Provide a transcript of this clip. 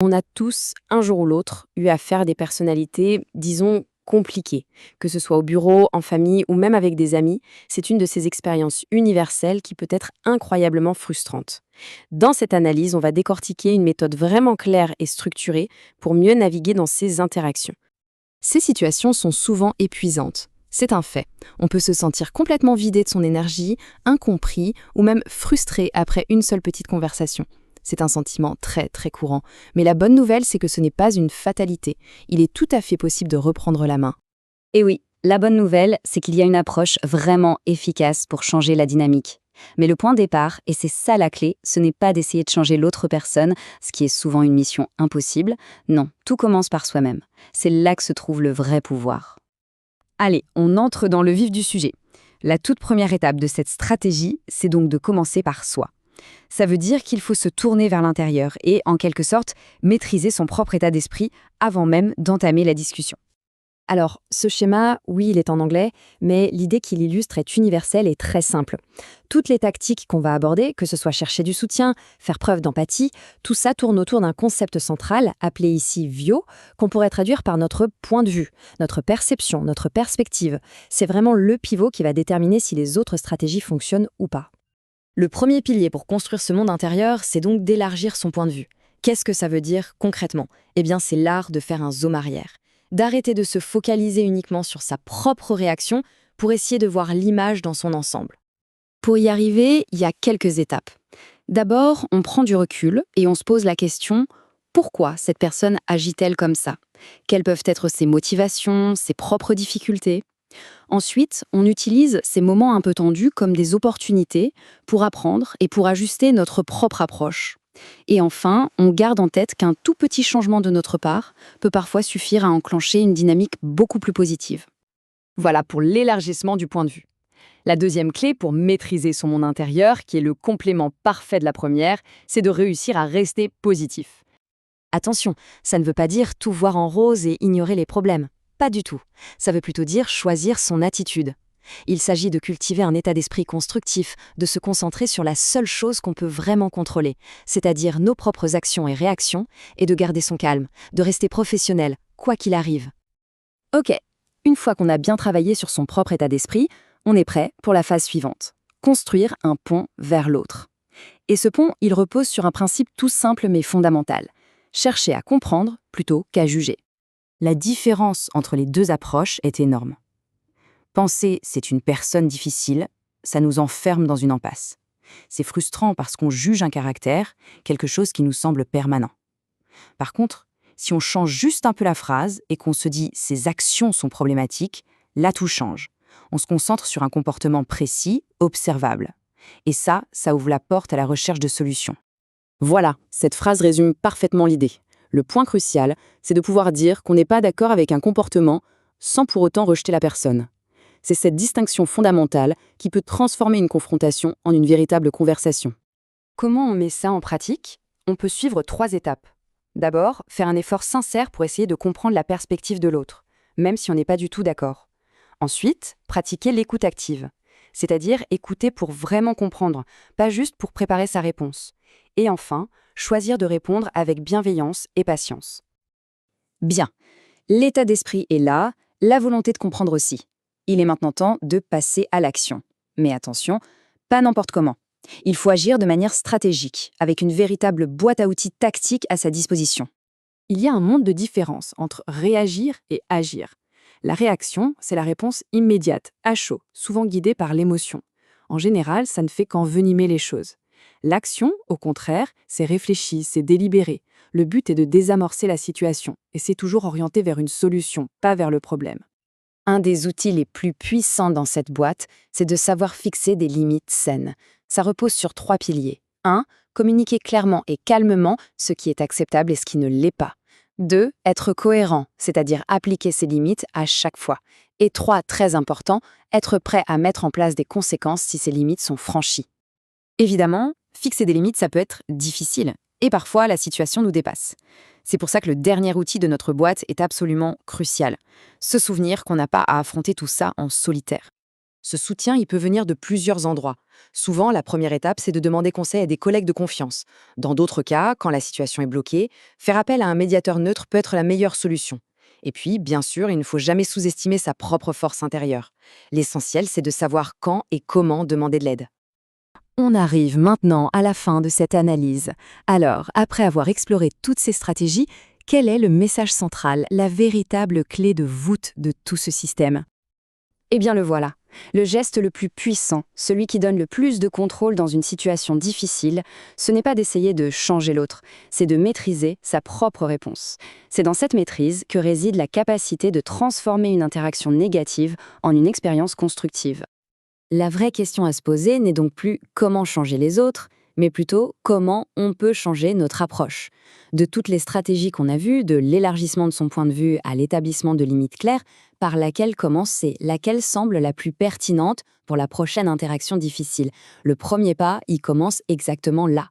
On a tous, un jour ou l'autre, eu affaire à des personnalités, disons, compliquées. Que ce soit au bureau, en famille ou même avec des amis, c'est une de ces expériences universelles qui peut être incroyablement frustrante. Dans cette analyse, on va décortiquer une méthode vraiment claire et structurée pour mieux naviguer dans ces interactions. Ces situations sont souvent épuisantes. C'est un fait. On peut se sentir complètement vidé de son énergie, incompris ou même frustré après une seule petite conversation. C'est un sentiment très très courant. Mais la bonne nouvelle, c'est que ce n'est pas une fatalité. Il est tout à fait possible de reprendre la main. Et oui, la bonne nouvelle, c'est qu'il y a une approche vraiment efficace pour changer la dynamique. Mais le point de départ, et c'est ça la clé, ce n'est pas d'essayer de changer l'autre personne, ce qui est souvent une mission impossible. Non, tout commence par soi-même. C'est là que se trouve le vrai pouvoir. Allez, on entre dans le vif du sujet. La toute première étape de cette stratégie, c'est donc de commencer par soi. Ça veut dire qu'il faut se tourner vers l'intérieur et, en quelque sorte, maîtriser son propre état d'esprit avant même d'entamer la discussion. Alors, ce schéma, oui, il est en anglais, mais l'idée qu'il illustre est universelle et très simple. Toutes les tactiques qu'on va aborder, que ce soit chercher du soutien, faire preuve d'empathie, tout ça tourne autour d'un concept central, appelé ici VIO, qu'on pourrait traduire par notre point de vue, notre perception, notre perspective. C'est vraiment le pivot qui va déterminer si les autres stratégies fonctionnent ou pas. Le premier pilier pour construire ce monde intérieur, c'est donc d'élargir son point de vue. Qu'est-ce que ça veut dire concrètement? Eh bien, c'est l'art de faire un zoom arrière. D'arrêter de se focaliser uniquement sur sa propre réaction pour essayer de voir l'image dans son ensemble. Pour y arriver, il y a quelques étapes. D'abord, on prend du recul et on se pose la question « Pourquoi cette personne agit-elle comme ça ?» Quelles peuvent être ses motivations, ses propres difficultés? Ensuite, on utilise ces moments un peu tendus comme des opportunités pour apprendre et pour ajuster notre propre approche. Et enfin, on garde en tête qu'un tout petit changement de notre part peut parfois suffire à enclencher une dynamique beaucoup plus positive. Voilà pour l'élargissement du point de vue. La deuxième clé pour maîtriser son monde intérieur, qui est le complément parfait de la première, c'est de réussir à rester positif. Attention, ça ne veut pas dire tout voir en rose et ignorer les problèmes. Pas du tout. Ça veut plutôt dire choisir son attitude. Il s'agit de cultiver un état d'esprit constructif, de se concentrer sur la seule chose qu'on peut vraiment contrôler, c'est-à-dire nos propres actions et réactions, et de garder son calme, de rester professionnel, quoi qu'il arrive. Ok, une fois qu'on a bien travaillé sur son propre état d'esprit, on est prêt pour la phase suivante. Construire un pont vers l'autre. Et ce pont, il repose sur un principe tout simple mais fondamental. Chercher à comprendre plutôt qu'à juger. La différence entre les deux approches est énorme. Penser c'est une personne difficile, ça nous enferme dans une impasse. C'est frustrant parce qu'on juge un caractère, quelque chose qui nous semble permanent. Par contre, si on change juste un peu la phrase et qu'on se dit « ces actions sont problématiques », là tout change. On se concentre sur un comportement précis, observable. Et ça ouvre la porte à la recherche de solutions. Voilà, cette phrase résume parfaitement l'idée. Le point crucial, c'est de pouvoir dire qu'on n'est pas d'accord avec un comportement sans pour autant rejeter la personne. C'est cette distinction fondamentale qui peut transformer une confrontation en une véritable conversation. Comment on met ça en pratique? On peut suivre 3 étapes. D'abord, faire un effort sincère pour essayer de comprendre la perspective de l'autre, même si on n'est pas du tout d'accord. Ensuite, pratiquer l'écoute active, c'est-à-dire écouter pour vraiment comprendre, pas juste pour préparer sa réponse. Et enfin, choisir de répondre avec bienveillance et patience. Bien, l'état d'esprit est là, la volonté de comprendre aussi. Il est maintenant temps de passer à l'action. Mais attention, pas n'importe comment. Il faut agir de manière stratégique, avec une véritable boîte à outils tactique à sa disposition. Il y a un monde de différence entre réagir et agir. La réaction, c'est la réponse immédiate, à chaud, souvent guidée par l'émotion. En général, ça ne fait qu'envenimer les choses. L'action, au contraire, c'est réfléchi, c'est délibéré. Le but est de désamorcer la situation, et c'est toujours orienté vers une solution, pas vers le problème. Un des outils les plus puissants dans cette boîte, c'est de savoir fixer des limites saines. Ça repose sur 3 piliers. 1. Communiquer clairement et calmement ce qui est acceptable et ce qui ne l'est pas. 2. Être cohérent, c'est-à-dire appliquer ses limites à chaque fois. Et 3. Très important, être prêt à mettre en place des conséquences si ces limites sont franchies. Évidemment, fixer des limites, ça peut être difficile. Et parfois, la situation nous dépasse. C'est pour ça que le dernier outil de notre boîte est absolument crucial. Se souvenir qu'on n'a pas à affronter tout ça en solitaire. Ce soutien, il peut venir de plusieurs endroits. Souvent, la première étape, c'est de demander conseil à des collègues de confiance. Dans d'autres cas, quand la situation est bloquée, faire appel à un médiateur neutre peut être la meilleure solution. Et puis, bien sûr, il ne faut jamais sous-estimer sa propre force intérieure. L'essentiel, c'est de savoir quand et comment demander de l'aide. On arrive maintenant à la fin de cette analyse. Alors, après avoir exploré toutes ces stratégies, quel est le message central, la véritable clé de voûte de tout ce système? Eh bien le voilà. Le geste le plus puissant, celui qui donne le plus de contrôle dans une situation difficile, ce n'est pas d'essayer de changer l'autre, c'est de maîtriser sa propre réponse. C'est dans cette maîtrise que réside la capacité de transformer une interaction négative en une expérience constructive. La vraie question à se poser n'est donc plus comment changer les autres, mais plutôt comment on peut changer notre approche. De toutes les stratégies qu'on a vues, de l'élargissement de son point de vue à l'établissement de limites claires, par laquelle commencer, laquelle semble la plus pertinente pour la prochaine interaction difficile. Le premier pas, il commence exactement là.